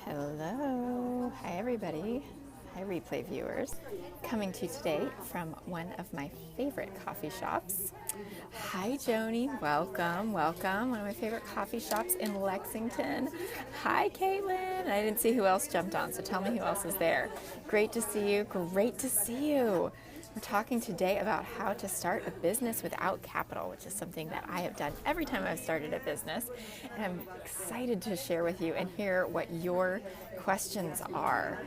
Hello. Hi, everybody. Hi, replay viewers. Coming to you today from one of my favorite coffee shops. Hi, Joni. Welcome, welcome. One of my favorite coffee shops in Lexington. Hi, Caitlin. I didn't see who else jumped on, so tell me who else is there. Great to see you. Great to see you. We're talking today about how to start a business without capital, which is something that I have done every time I've started a business. And I'm excited to share with you and hear what your questions are.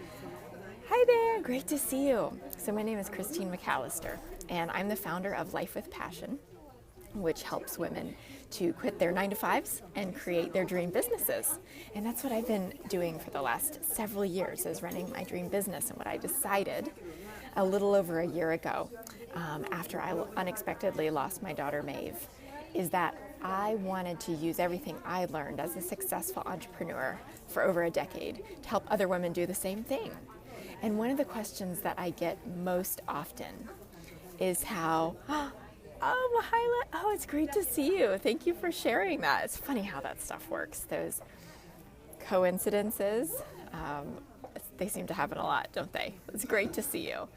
Hi there, great to see you. So my name is Christine McAlister, and I'm the founder of Life with Passion, which helps women to quit their 9-to-5s and create their dream businesses. And that's what I've been doing for the last several years, is running my dream business. And what I decided a little over a year ago, after I unexpectedly lost my daughter Maeve, is that I wanted to use everything I learned as a successful entrepreneur for over a decade to help other women do the same thing. And one of the questions that I get most often is how, Mahila, it's great to see you. Thank you for sharing that. It's funny how that stuff works. Those coincidences, they seem to happen a lot, don't they? It's great to see you.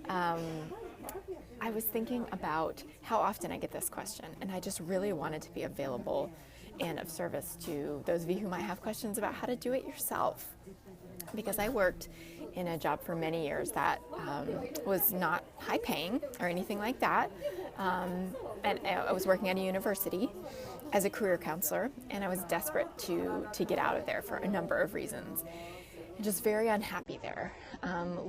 I was thinking about how often I get this question, and I just really wanted to be available and of service to those of you who might have questions about how to do it yourself. Because I worked in a job for many years that was not high paying or anything like that. And I was working at a university as a career counselor, and I was desperate to get out of there for a number of reasons. Just very unhappy there.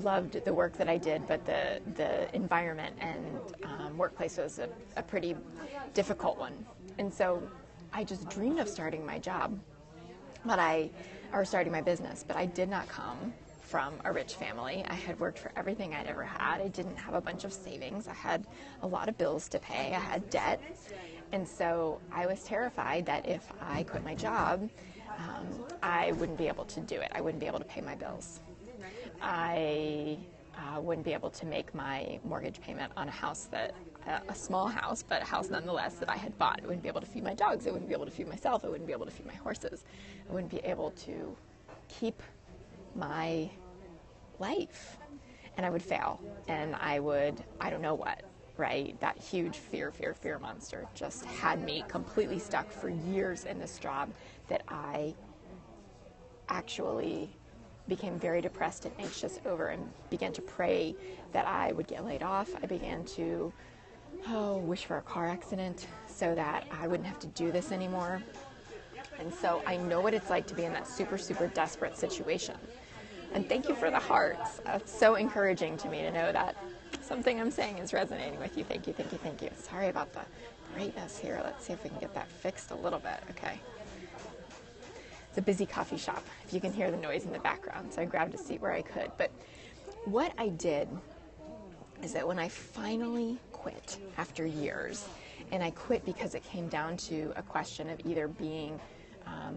Loved the work that I did, but the environment and workplace was a pretty difficult one. And so I just dreamed of starting my job, or starting my business, but I did not come from a rich family. I had worked for everything I'd ever had. I didn't have a bunch of savings. I had a lot of bills to pay. I had debt. And so I was terrified that if I quit my job, I wouldn't be able to do it. I wouldn't be able to pay my bills. I wouldn't be able to make my mortgage payment on a house a small house, but a house nonetheless that I had bought. I wouldn't be able to feed my dogs. I wouldn't be able to feed myself. I wouldn't be able to feed my horses. I wouldn't be able to keep my life. And I would fail. And I don't know what, right? That huge fear monster just had me completely stuck for years in this job that I actually became very depressed and anxious over, and began to pray that I would get laid off. I began to wish for a car accident so that I wouldn't have to do this anymore. And so I know what it's like to be in that super desperate situation. And thank you for the hearts. It's so encouraging to me to know that something I'm saying is resonating with you. Thank you. Sorry about the brightness here. Let's see if we can get that fixed a little bit. Okay. It's a busy coffee shop, if you can hear the noise in the background. So I grabbed a seat where I could. But what I did is that when I finally quit after years, and I quit because it came down to a question of either being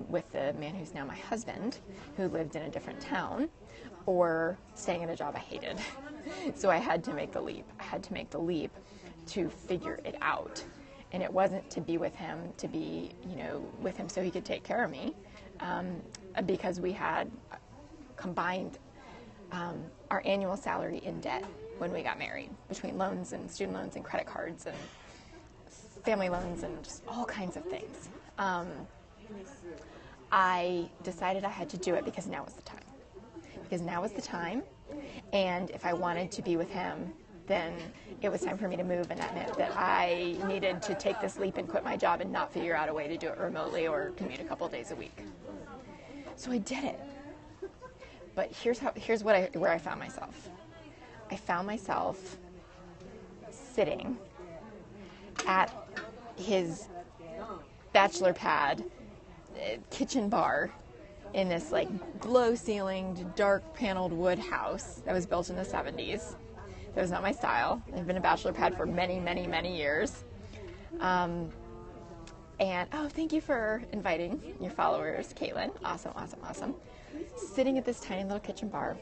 with the man who's now my husband, who lived in a different town, or staying in a job I hated. So I had to make the leap. I had to make the leap to figure it out. And it wasn't to be with him, to be, with him so he could take care of me, because we had combined our annual salary in debt when we got married, between loans and student loans and credit cards and family loans and just all kinds of things. I decided I had to do it because now was the time. Because now was the time, and if I wanted to be with him, then it was time for me to move, and that meant that I needed to take this leap and quit my job and not figure out a way to do it remotely or commute a couple of days a week. So I did it. But here's where I found myself. I found myself sitting at his bachelor pad kitchen bar in this glow-ceilinged, dark paneled wood house that was built in the 70s. That was not my style. I've been a bachelor pad for many years. And thank you for inviting your followers, Caitlin. Awesome. Sitting at this tiny little kitchen bar,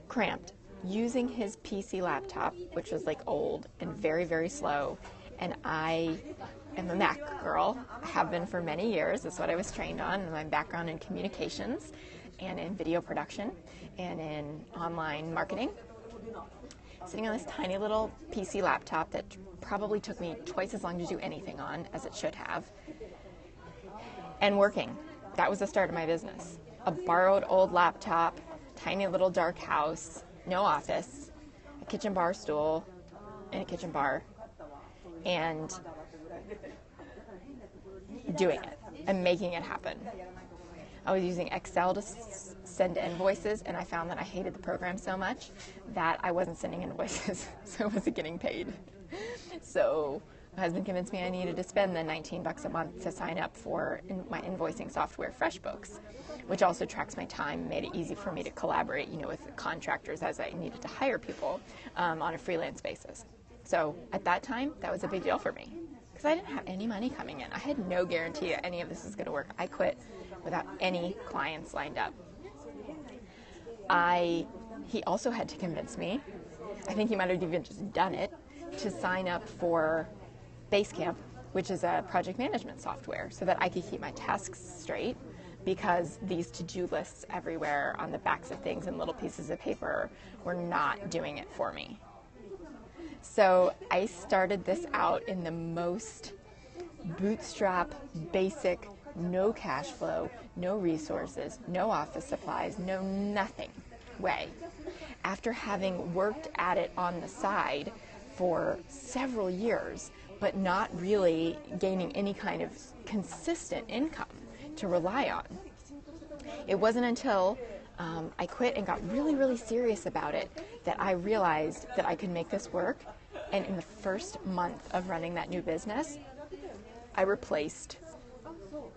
cramped, using his PC laptop, which was old and very slow, and I am a Mac girl. I have been for many years. That's what I was trained on. My background in communications and in video production and in online marketing. Sitting on this tiny little PC laptop that probably took me twice as long to do anything on as it should have. And working. That was the start of my business. A borrowed old laptop, tiny little dark house, no office, a kitchen bar stool, and a kitchen bar, and doing it and making it happen. I was using Excel to send invoices, and I found that I hated the program so much that I wasn't sending invoices, so I wasn't getting paid. So my husband convinced me I needed to spend the $19 a month to sign up for my invoicing software, FreshBooks, which also tracks my time, made it easy for me to collaborate, with contractors as I needed to hire people on a freelance basis. So at that time, that was a big deal for me because I didn't have any money coming in. I had no guarantee that any of this was going to work. I quit without any clients lined up. He also had to convince me, I think he might have even just done it, to sign up for Basecamp, which is a project management software, so that I could keep my tasks straight, because these to-do lists everywhere on the backs of things and little pieces of paper were not doing it for me. So I started this out in the most bootstrap, basic, no cash flow, no resources, no office supplies, no nothing way. After having worked at it on the side for several years, but not really gaining any kind of consistent income to rely on. It wasn't until I quit and got really, really serious about it that I realized that I could make this work. And in the first month of running that new business, I replaced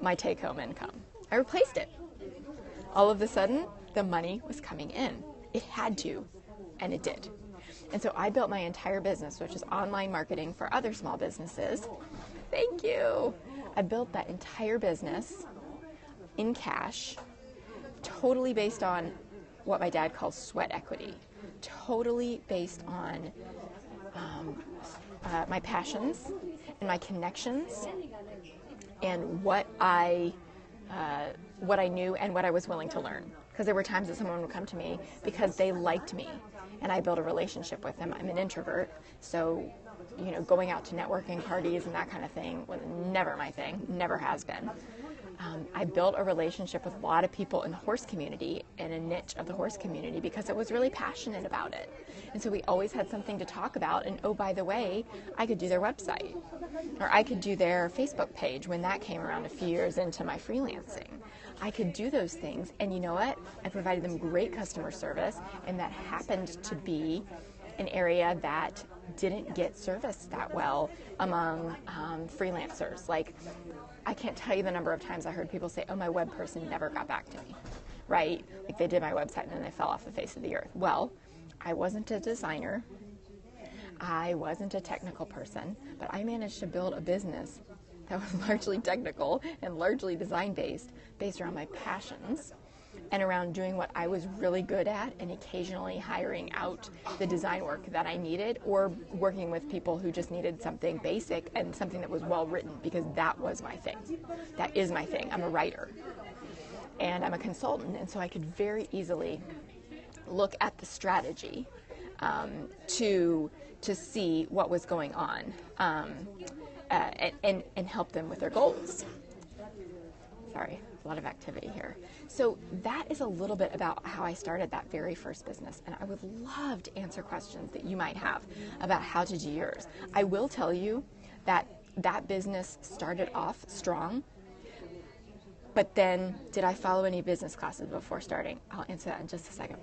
my take-home income. I replaced it. All of a sudden, the money was coming in. It had to, and it did. And so I built my entire business, which is online marketing for other small businesses. Thank you. I built that entire business in cash, totally based on what my dad calls sweat equity, totally based on my passions and my connections and what I knew and what I was willing to learn. Because there were times that someone would come to me because they liked me and I built a relationship with them. I'm an introvert, so going out to networking parties and that kind of thing was never my thing, never has been. I built a relationship with a lot of people in the horse community and a niche of the horse community because I was really passionate about it. And so we always had something to talk about. And oh, by the way, I could do their website or I could do their Facebook page when that came around a few years into my freelancing. I could do those things. And you know what? I provided them great customer service, and that happened to be an area that didn't get serviced that well among freelancers. Like, I can't tell you the number of times I heard people say, oh, my web person never got back to me, right? Like they did my website and then they fell off the face of the earth. Well, I wasn't a designer. I wasn't a technical person, but I managed to build a business that was largely technical and largely design-based, based around my passions and around doing what I was really good at and occasionally hiring out the design work that I needed or working with people who just needed something basic and something that was well written, because that was my thing. That is my thing. I'm a writer and I'm a consultant, and so I could very easily look at the strategy to see what was going on and help them with their goals. Sorry, a lot of activity here. So that is a little bit about how I started that very first business, and I would love to answer questions that you might have about how to do yours. I will tell you that that business started off strong, but then did I follow any business classes before starting? I'll answer that in just a second.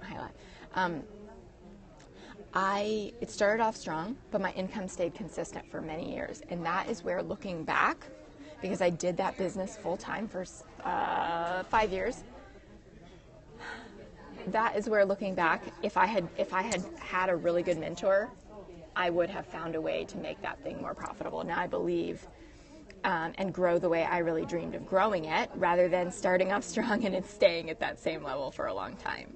It started off strong, but my income stayed consistent for many years, and that is where, looking back, because I did that business full-time for 5 years. That is where, looking back, if I had a really good mentor, I would have found a way to make that thing more profitable. Now I believe and grow the way I really dreamed of growing it, rather than starting off strong and it's staying at that same level for a long time.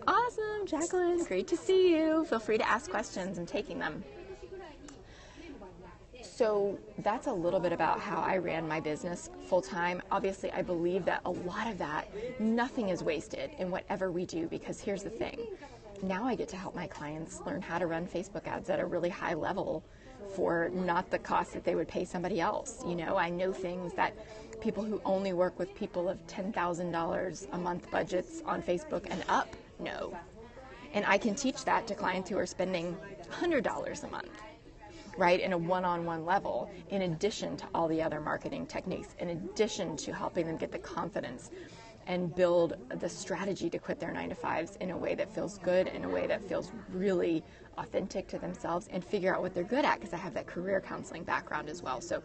Awesome, Jacqueline, great to see you. Feel free to ask questions. I'm taking them. So that's a little bit about how I ran my business full time. Obviously, I believe that a lot of that, nothing is wasted in whatever we do, because here's the thing. Now I get to help my clients learn how to run Facebook ads at a really high level for not the cost that they would pay somebody else. I know things that people who only work with people of $10,000 a month budgets on Facebook and up know. And I can teach that to clients who are spending $100 a month, right, in a one-on-one level, in addition to all the other marketing techniques, in addition to helping them get the confidence and build the strategy to quit their 9-to-5s in a way that feels good, in a way that feels really authentic to themselves, and figure out what they're good at, because I have that career counseling background as well. So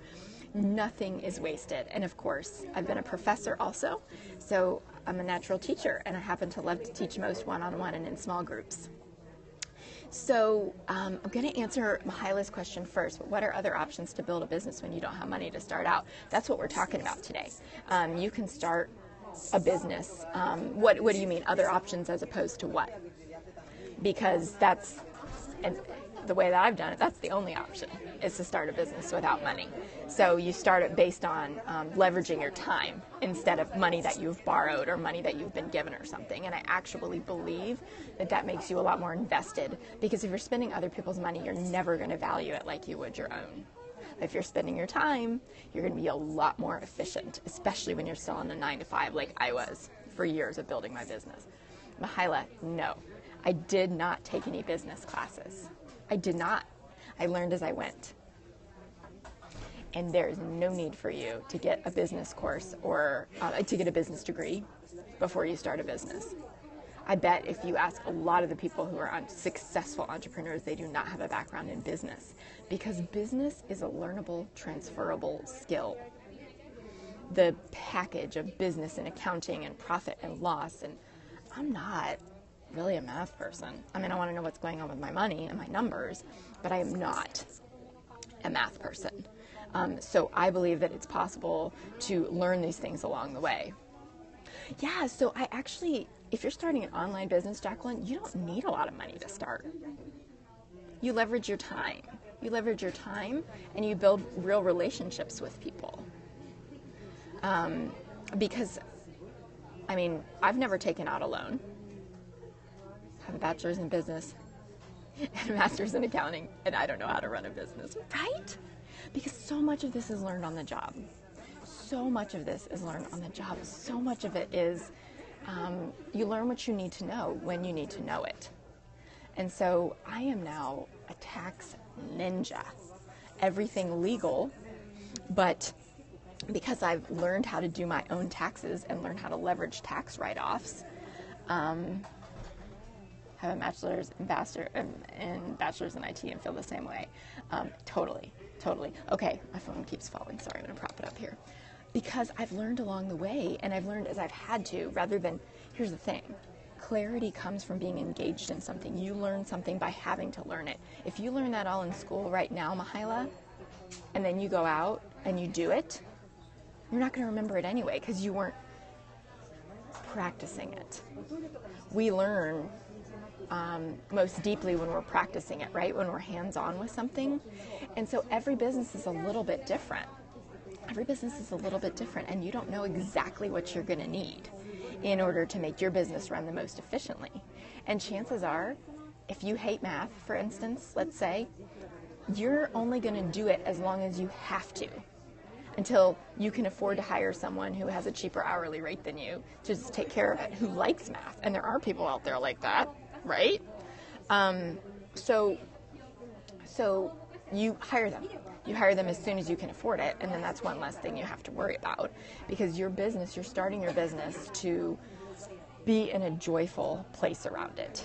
nothing is wasted. And of course, I've been a professor also, so I'm a natural teacher, and I happen to love to teach most one-on-one and in small groups. So I'm going to answer Mahila's question first, but what are other options to build a business when you don't have money to start out? That's what we're talking about today. You can start a business. What do you mean, other options, as opposed to what? Because that's, and the way that I've done it, that's the only option, is to start a business without money. So you start it based on leveraging your time instead of money that you've borrowed or money that you've been given or something. And I actually believe that that makes you a lot more invested, because if you're spending other people's money, you're never going to value it like you would your own. If you're spending your time, you're going to be a lot more efficient, especially when you're still in a 9-to-5 like I was for years of building my business. Mahila, no. I did not take any business classes. I did not. I learned as I went. And there's no need for you to get a business course or to get a business degree before you start a business. I bet if you ask a lot of the people who are successful entrepreneurs, they do not have a background in business, because business is a learnable, transferable skill. The package of business and accounting and profit and loss, and I'm not really a math person. I mean, I want to know what's going on with my money and my numbers, but I am not a math person. So I believe that it's possible to learn these things along the way. Yeah, so I actually, if you're starting an online business, Jacqueline, you don't need a lot of money to start. You leverage your time. You leverage your time and you build real relationships with people. Because, I mean, I've never taken out a loan. I have a bachelor's in business and a master's in accounting, and I don't know how to run a business, right? Because so much of this is learned on the job. So much of this is learned on the job. So much of it is you learn what you need to know when you need to know it. And so I am now a tax ninja. Everything legal, but because I've learned how to do my own taxes and learned how to leverage tax write-offs, have a bachelor's and bachelor's in IT and feel the same way. Totally. Okay, my phone keeps falling. Sorry, I'm going to prop it up here. Because I've learned along the way, and I've learned as I've had to, rather than, here's the thing, clarity comes from being engaged in something. You learn something by having to learn it. If you learn that all in school right now, Mahila, and then you go out and you do it, you're not going to remember it anyway because you weren't practicing it. We learn most deeply when we're practicing it, right? When we're hands-on with something. And so every business is a little bit different. Every business is a little bit different, and you don't know exactly what you're going to need in order to make your business run the most efficiently. And chances are, if you hate math, for instance, let's say, you're only going to do it as long as you have to, until you can afford to hire someone who has a cheaper hourly rate than you to just take care of it, who likes math. And there are people out there like that, right? So you hire them. You hire them as soon as you can afford it, and then that's one less thing you have to worry about, because your business, you're starting your business to be in a joyful place around it,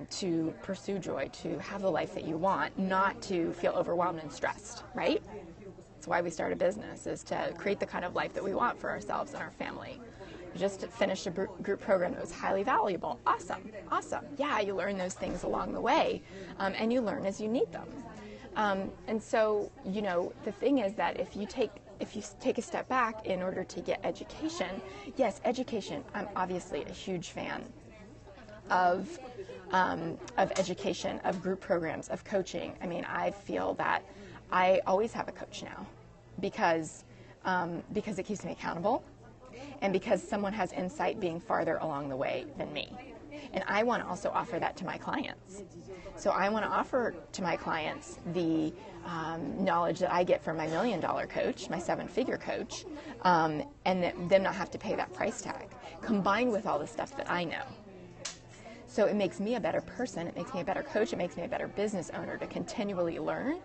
to pursue joy, to have the life that you want, not to feel overwhelmed and stressed, right? That's why we start a business, is to create the kind of life that we want for ourselves and our family. You just finished a group program that was highly valuable. Awesome. Yeah, you learn those things along the way, and you learn as you need them. And so, the thing is that if you take a step back in order to get education, yes, education, I'm obviously a huge fan of education, of group programs, of coaching. I mean, I feel that I always have a coach now because it keeps me accountable and because someone has insight being farther along the way than me. And I want to also offer that to my clients. So I want to offer to my clients the knowledge that I get from my $1 million coach, my 7-figure coach, and them not have to pay that price tag, combined with all the stuff that I know. So it makes me a better person, it makes me a better coach, it makes me a better business owner to continually learn.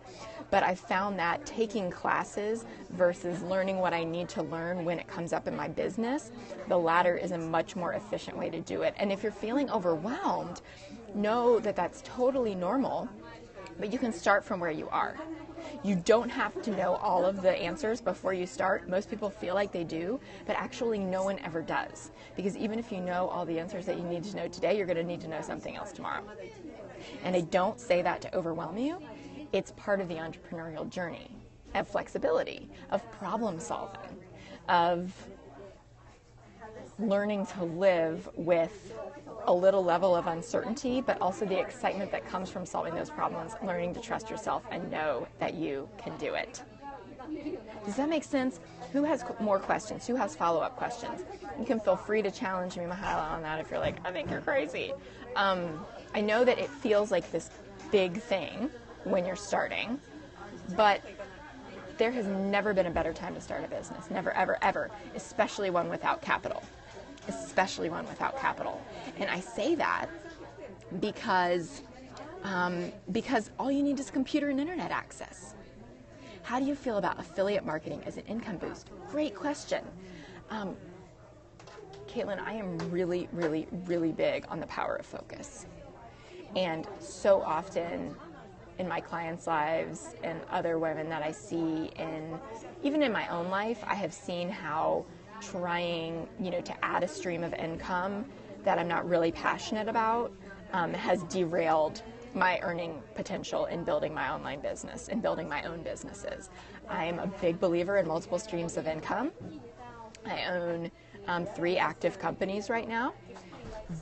But I've found that taking classes versus learning what I need to learn when it comes up in my business, the latter is a much more efficient way to do it. And if you're feeling overwhelmed, know that that's totally normal, but you can start from where you are. You don't have to know all of the answers before you start. Most people feel like they do, but actually no one ever does. Because even if you know all the answers that you need to know today, you're going to need to know something else tomorrow. And I don't say that to overwhelm you. It's part of the entrepreneurial journey of flexibility, of problem solving, of learning to live with a little level of uncertainty, but also the excitement that comes from solving those problems, learning to trust yourself and know that you can do it. Does that make sense? Who has more questions? Who has follow-up questions? You can feel free to challenge me, Mihaela, on that if you're like, I think you're crazy. I know that it feels like this big thing when you're starting, but there has never been a better time to start a business. Never, ever, ever, especially one without capital. Especially one without capital. And I say that because all you need is computer and internet access. How do you feel about affiliate marketing as an income boost? Great question. Caitlin, I am really, really, really big on the power of focus. And so often in my clients' lives and other women that I see, even in my own life, I have seen how trying, to add a stream of income that I'm not really passionate about has derailed my earning potential in building my online business and building my own businesses. I'm a big believer in multiple streams of income. I own 3 active companies right now,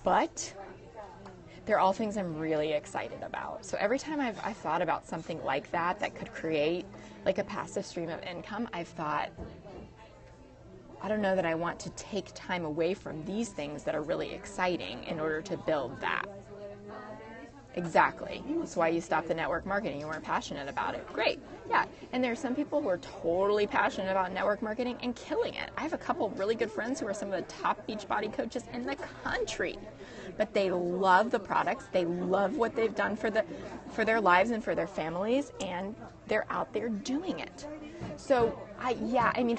but they're all things I'm really excited about. So every time I've thought about something like that could create like a passive stream of income, I've thought, I don't know that I want to take time away from these things that are really exciting in order to build that. Exactly. That's why you stopped the network marketing. You weren't passionate about it. Great. Yeah. And there are some people who are totally passionate about network marketing and killing it. I have a couple really good friends who are some of the top Beachbody coaches in the country. But they love the products. They love what they've done for their lives and for their families, and they're out there doing it. So,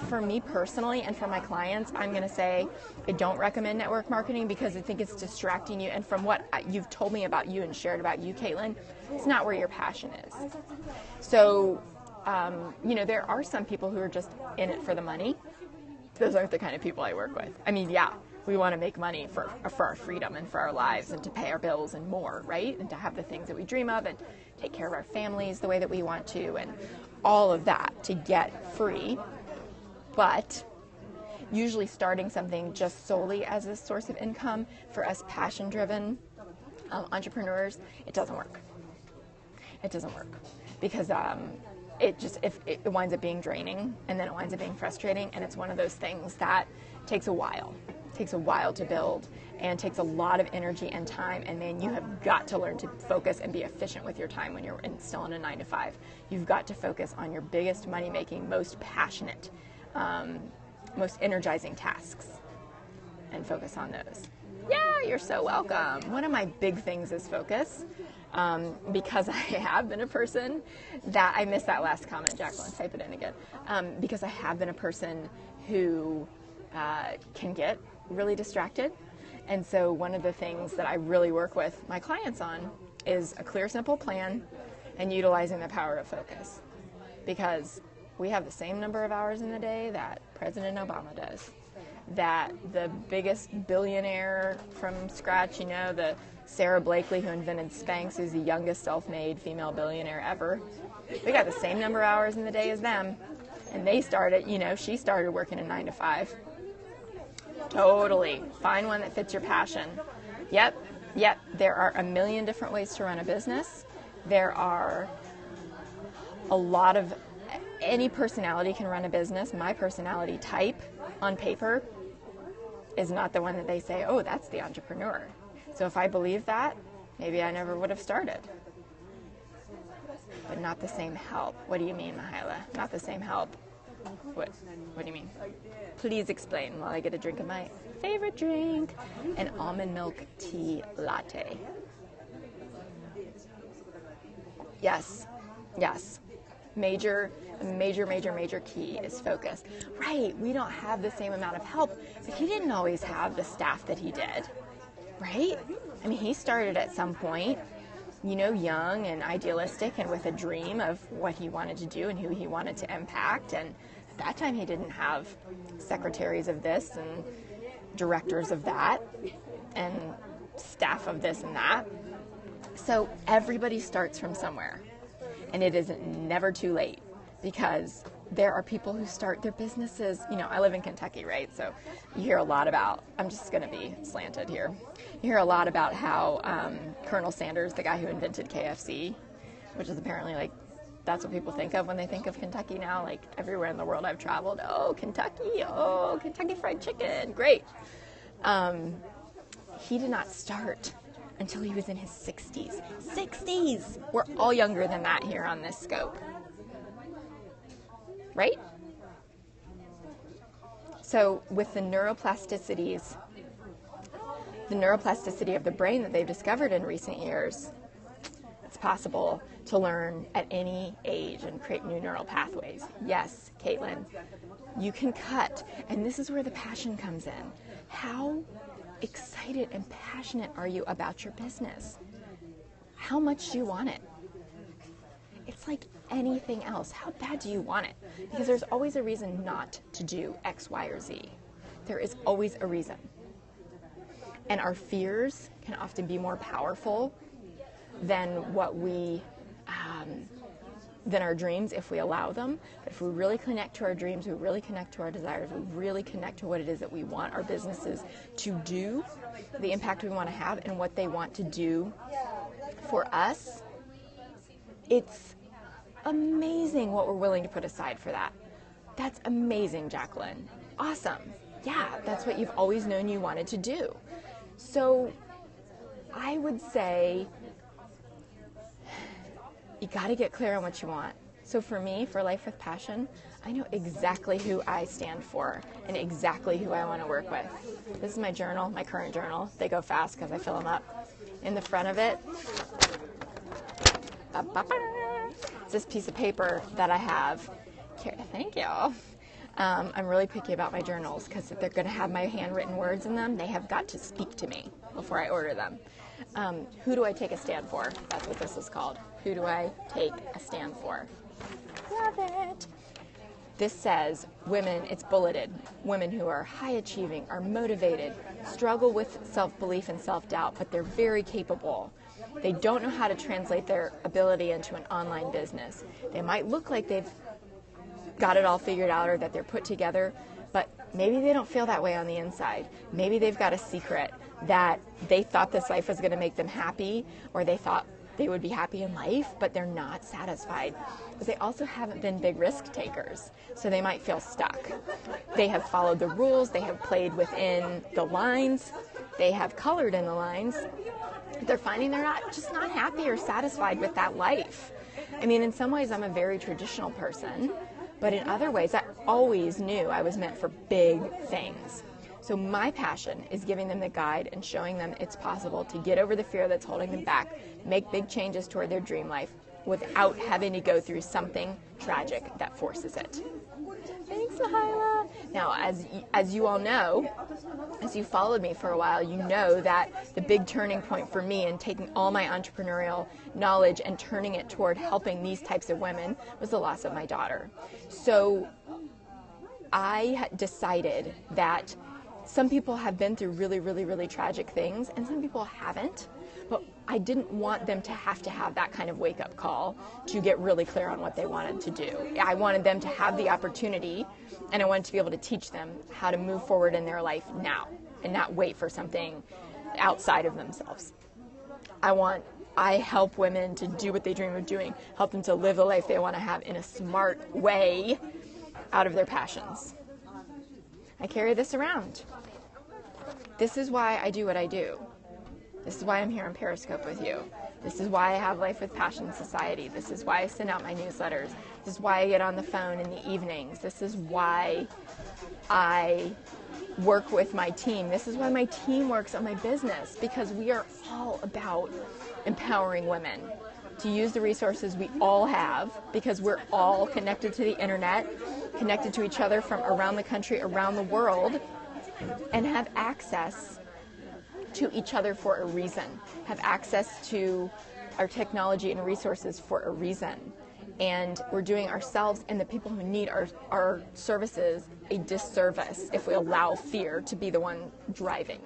for me personally and for my clients, I'm going to say I don't recommend network marketing because I think it's distracting you. And from what you've told me about you and shared about you, Caitlin, it's not where your passion is. So, there are some people who are just in it for the money. Those aren't the kind of people I work with. We want to make money for our freedom and for our lives and to pay our bills and more, right? And to have the things that we dream of and take care of our families the way that we want to and all of that to get free. But usually starting something just solely as a source of income for us passion-driven entrepreneurs, it doesn't work. It doesn't work because it winds up being draining and then it winds up being frustrating, and it's one of those things that takes a while. Takes a while to build and takes a lot of energy and time, and then you have got to learn to focus and be efficient with your time when you're still in a 9-to-5. You've got to focus on your biggest money-making, most passionate, most energizing tasks and focus on those. Yeah, you're so welcome. One of my big things is focus, because I have been a person that, I missed that last comment, Jacqueline, type it in again, because I have been a person who can get really distracted. And so one of the things that I really work with my clients on is a clear, simple plan and utilizing the power of focus. Because we have the same number of hours in the day that President Obama does, that the biggest billionaire from scratch, the Sarah Blakely who invented Spanx, who's the youngest self-made female billionaire ever. We got the same number of hours in the day as them. And they started, she started working a 9-to-5. Totally. Find one that fits your passion. Yep. There are a million different ways to run a business. There are a lot of any personality can run a business. My personality type on paper is not the one that they say, oh, that's the entrepreneur. So if I believe that, maybe I never would have started. But not the same help. What do you mean, Mahila? Not the same help. What do you mean? Please explain while I get a drink of my favorite drink, an almond milk tea latte. Yes. Major key is focus. Right, we don't have the same amount of help, but he didn't always have the staff that he did, right? I mean, he started at some point, young and idealistic and with a dream of what he wanted to do and who he wanted to impact. And at that time, he didn't have secretaries of this and directors of that and staff of this and that. So everybody starts from somewhere, and it is never too late, because there are people who start their businesses. I live in Kentucky, right? So you hear a lot about, I'm just going to be slanted here. You hear a lot about how Colonel Sanders, the guy who invented KFC, which is apparently that's what people think of when they think of Kentucky now. Everywhere in the world I've traveled, Kentucky Fried Chicken, great. He did not start until he was in his 60s. 60s! We're all younger than that here on this scope. Right? So with the neuroplasticity of the brain that they've discovered in recent years, it's possible to learn at any age and create new neural pathways. Yes, Caitlin, you can cut, and this is where the passion comes in. How excited and passionate are you about your business? How much do you want it? It's like anything else. How bad do you want it? Because there's always a reason not to do X, Y, or Z. There is always a reason. And our fears can often be more powerful than than our dreams if we allow them. But if we really connect to our dreams, we really connect to our desires, we really connect to what it is that we want our businesses to do, the impact we want to have, and what they want to do for us, it's amazing what we're willing to put aside for that. That's amazing, Jacqueline. Awesome. Yeah, that's what you've always known you wanted to do. So I would say you got to get clear on what you want. So for me, for Life with Passion, I know exactly who I stand for and exactly who I want to work with. This is my journal, my current journal. They go fast because I fill them up. In the front of it, it's this piece of paper that I have. Thank you. I'm really picky about my journals because if they're going to have my handwritten words in them, they have got to speak to me before I order them. Who do I take a stand for? That's what this is called. Who do I take a stand for? Love it. This says women, it's bulleted, women who are high achieving, are motivated, struggle with self-belief and self-doubt, but they're very capable. They don't know how to translate their ability into an online business. They might look like they've got it all figured out or that they're put together, but maybe they don't feel that way on the inside. Maybe they've got a secret that they thought this life was going to make them happy, or they thought they would be happy in life, but they're not satisfied. But they also haven't been big risk takers, so they might feel stuck. They have followed the rules, they have played within the lines, they have colored in the lines. They're finding they're just not happy or satisfied with that life. I mean, in some ways, I'm a very traditional person, but in other ways, I always knew I was meant for big things. So my passion is giving them the guide and showing them it's possible to get over the fear that's holding them back, make big changes toward their dream life without having to go through something tragic that forces it. Thanks, Mahila. Now, as you all know, as you followed me for a while, you know that the big turning point for me in taking all my entrepreneurial knowledge and turning it toward helping these types of women was the loss of my daughter. So I decided that some people have been through really, really, really tragic things, and some people haven't. But I didn't want them to have that kind of wake-up call to get really clear on what they wanted to do. I wanted them to have the opportunity, and I wanted to be able to teach them how to move forward in their life now and not wait for something outside of themselves. I want I help women to do what they dream of doing, help them to live the life they want to have in a smart way out of their passions. I carry this around. This is why I do what I do. This is why I'm here on Periscope with you. This is why I have Life with Passion Society. This is why I send out my newsletters. This is why I get on the phone in the evenings. This is why I work with my team. This is why my team works on my business, because we are all about empowering women to use the resources we all have, because we're all connected to the internet, connected to each other from around the country, around the world, and have access to each other for a reason, have access to our technology and resources for a reason. And we're doing ourselves and the people who need our services a disservice if we allow fear to be the one driving,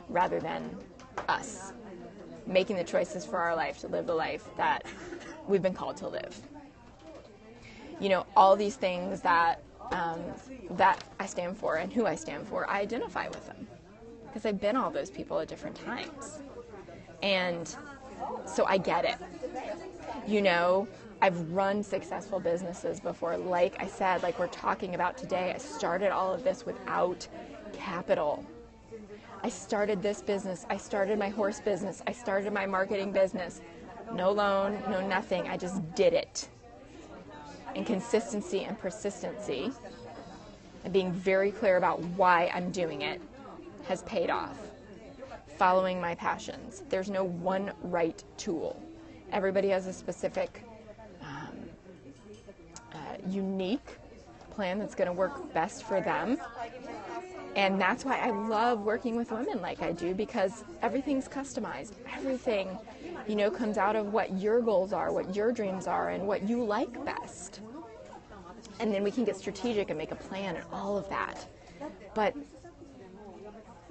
rather than us making the choices for our life to live the life that we've been called to live. You know, all these things that I stand for and who I stand for, I identify with them, because I've been all those people at different times. And so I get it. You know, I've run successful businesses before. Like I said, like we're talking about today, I started all of this without capital. I started this business. I started my horse business. I started my marketing business. No loan, no nothing. I just did it. And consistency and persistency and being very clear about why I'm doing it has paid off. Following my passions. There's no one right tool. Everybody has a specific, unique plan that's going to work best for them. And that's why I love working with women like I do, because everything's customized. Everything, you know, comes out of what your goals are, what your dreams are, and what you like best. And then we can get strategic and make a plan and all of that. But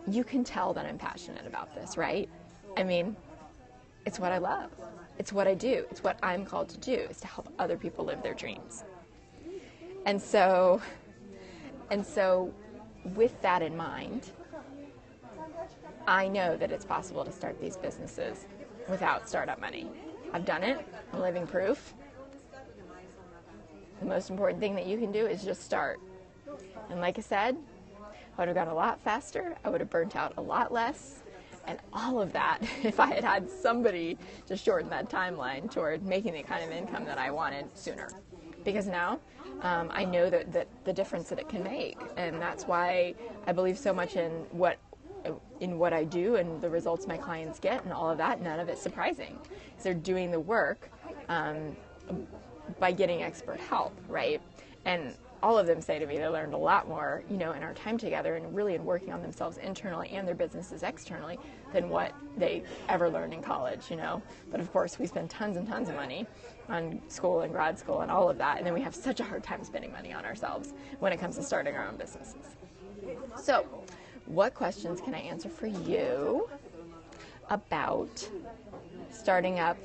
you can tell that I'm passionate about this, right? I mean, it's what I love. It's what I do. It's what I'm called to do, is to help other people live their dreams. And so with that in mind, I know that it's possible to start these businesses without startup money. I've done it. I'm living proof. The most important thing that you can do is just start. And like I said, I would have gone a lot faster. I would have burnt out a lot less. And all of that if I had had somebody to shorten that timeline toward making the kind of income that I wanted sooner. Because now I know that the difference that it can make. And that's why I believe so much in what I do and the results my clients get and all of that. None of it's surprising, because they're doing the work by getting expert help, right? And all of them say to me they learned a lot more, you know, in our time together and really in working on themselves internally and their businesses externally than what they ever learned in college, you know. But of course, we spend tons and tons of money on school and grad school and all of that, and then we have such a hard time spending money on ourselves when it comes to starting our own businesses. So, what questions can I answer for you about starting up?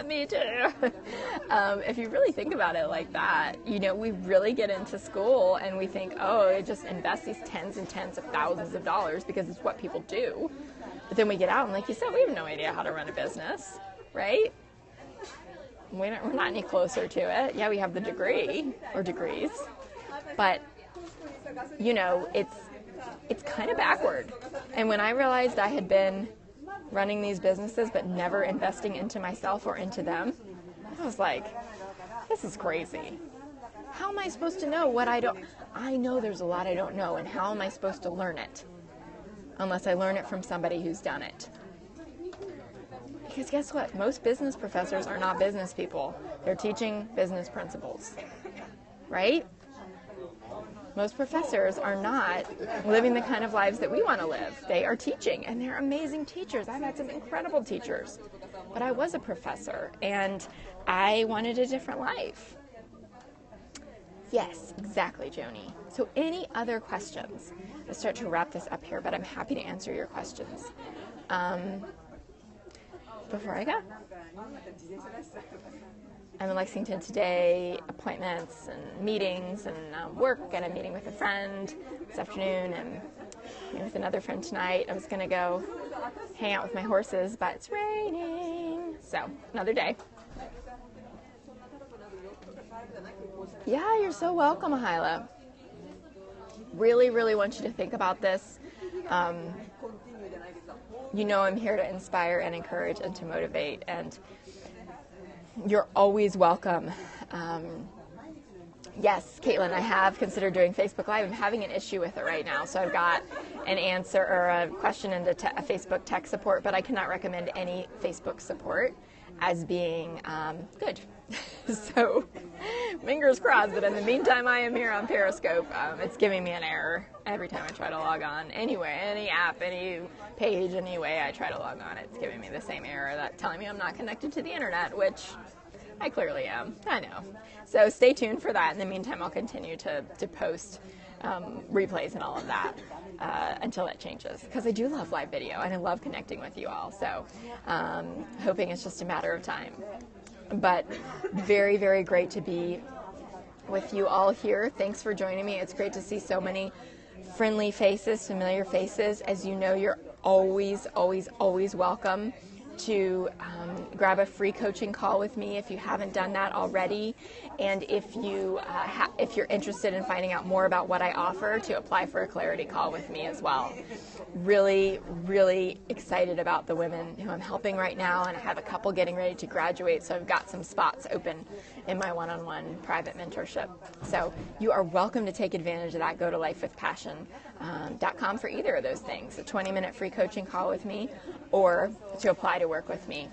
Me too. If you really think about it like that, you know, we really get into school and we think, oh, just invest these tens and tens of thousands of dollars because it's what people do. But then we get out and, like you said, we have no idea how to run a business, right? We're not any closer to it. Yeah, we have the degree or degrees, but you know, it's kind of backward. And when I realized I had been running these businesses but never investing into myself or into them, I was like, this is crazy. How am I supposed to know what I don't? I know there's a lot I don't know, and how am I supposed to learn it unless I learn it from somebody who's done it? Because guess what? Most business professors are not business people. They're teaching business principles, right? Most professors are not living the kind of lives that we want to live. They are teaching, and they're amazing teachers. I've had some incredible teachers. But I was a professor, and I wanted a different life. Yes, exactly, Joni. So any other questions? I'll start to wrap this up here, but I'm happy to answer your questions. Before I go, I'm in Lexington today, appointments and meetings and work, and I'm meeting with a friend this afternoon and meeting with another friend tonight. I was going to go hang out with my horses, but it's raining. So another day. Yeah, you're so welcome, Hyla. Really, really want you to think about this. You know I'm here to inspire and encourage and to motivate, and you're always welcome. Yes, Caitlin, I have considered doing Facebook Live. I'm having an issue with it right now, so I've got an answer or a question into a Facebook tech support, but I cannot recommend any Facebook support as being good. So fingers crossed, but in the meantime, I am here on Periscope. It's giving me an error every time I try to log on. Anyway, any app, any page, any way I try to log on, it's giving me the same error, that telling me I'm not connected to the internet, which I clearly am. I know. So stay tuned for that. In the meantime, I'll continue to post replays and all of that until that changes, because I do love live video and I love connecting with you all. So hoping it's just a matter of time. But very, very great to be with you all here. Thanks for joining me. It's great to see so many friendly faces, familiar faces. As you know, you're always, always, always welcome to grab a free coaching call with me if you haven't done that already. And if you're interested in finding out more about what I offer, to apply for a clarity call with me as well. Really, really excited about the women who I'm helping right now, and I have a couple getting ready to graduate, so I've got some spots open in my one-on-one private mentorship. So you are welcome to take advantage of that. Go to lifewithpassion.com for either of those things, a 20-minute free coaching call with me, or to apply to work with me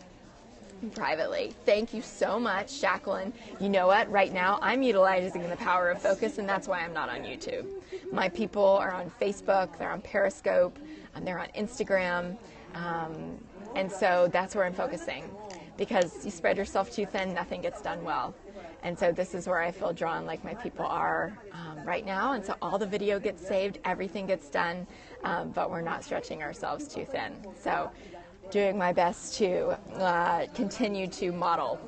privately. Thank you so much, Jacqueline. You know what? Right now, I'm utilizing the power of focus, and that's why I'm not on YouTube. My people are on Facebook, they're on Periscope, and they're on Instagram, and so that's where I'm focusing. Because you spread yourself too thin, nothing gets done well. And so this is where I feel drawn, like my people are right now. And so all the video gets saved, everything gets done, but we're not stretching ourselves too thin. So doing my best to continue to model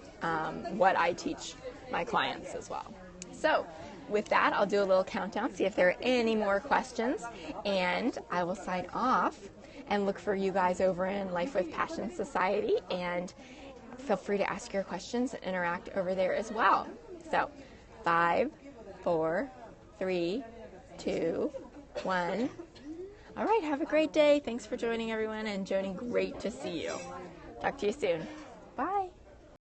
what I teach my clients as well. So with that, I'll do a little countdown, see if there are any more questions, and I will sign off and look for you guys over in Life with Passion Society, and feel free to ask your questions and interact over there as well. So 5, 4, 3, 2, 1. All right, have a great day. Thanks for joining, everyone. And Joni, great to see you. Talk to you soon.